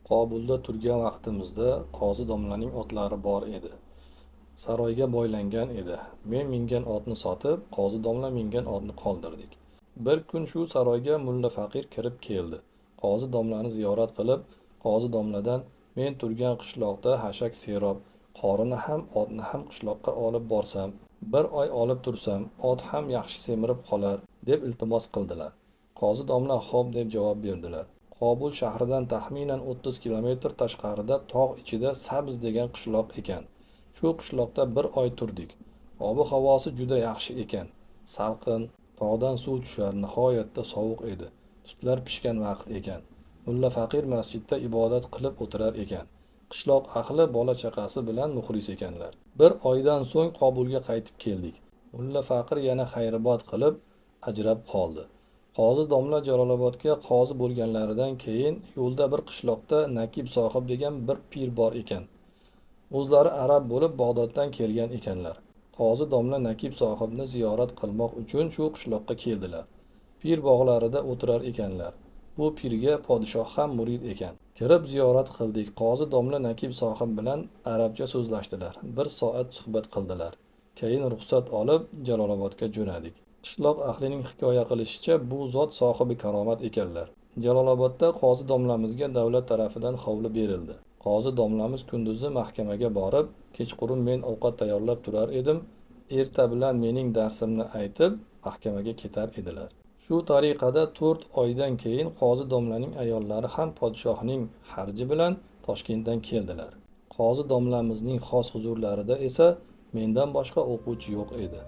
Qobulda turgan vaqtimizda qozi domlaning otlari bor edi. Saroyga boylangan edi. Men mingan otni sotib, qozi domla mingan otni qoldirdik. Bir kun shu saroyga mulla faqir kirib keldi. Qozi domlani ziyorat qilib, qozi domladan men turgan qishloqda hashak serob, qorini ham otni ham qishloqqa olib borsam, bir oy olib tursam, ot ham yaxshi semirib qolar, deb iltimos qildilar. Qozi domla xo'p deb javob berdilar. Qobul shahridan taxminan 30 kilometr tashqarida tog' ichida Sabz degan qishloq ekan. Shu qishloqda bir oy turdik. Ob-havosi juda yaxshi ekan. Salqin, tog'dan suv tushar, nihoyatda sovuq edi. Tutlar pishgan vaqt ekan. Mulla faqir masjidda ibodat qilib o'tirar ekan. Qishloq ahli bola chaqasi bilan muxlis ekanlar. Bir oydan so'ng Qobulga qaytib keldik. Mulla faqir yana xayribod qilib ajrab qoldi. Qozi domla Jalolobodga qozi bo'lganlaridan keyin yo'lda bir qishloqda Nakib sohib degan bir pir bor ekan. O'zlari arab bo'lib Bag'doddan kelgan ekanlar. Qozi domla Nakib sohibni ziyorat qilmoq uchun shu qishloqqa keldilar. Pir bog'larida o'tirar ekanlar. Bu pirga podshoh ham murid ekan. Kirib ziyorat qildik. Qozi domla Nakib sohib bilan arabcha so'zlashdilar. Bir soat suhbat qildilar. Keyin ruxsat olib Jalolobodga jo'nadik. Qishloq ahlining hikoya qilishicha, bu zot sohibi karomat ekanlar. Jalolobodda qozi domlamizga davlat tarafidan hovli berildi. Qozi domlamiz kunduzi mahkamaga borib, kechqurun men ovqat tayyorlab turar edim. Erta bilan mening darsimni aytib, mahkamaga ketar edilar. Shu tariqada 4 oydan keyin qozi domlaning ayollari ham podshohning harji bilan Toshkentdan keldilar. Qozi domlamizning xos huzurlarida esa mendan boshqa o'quvchi yo'q edi.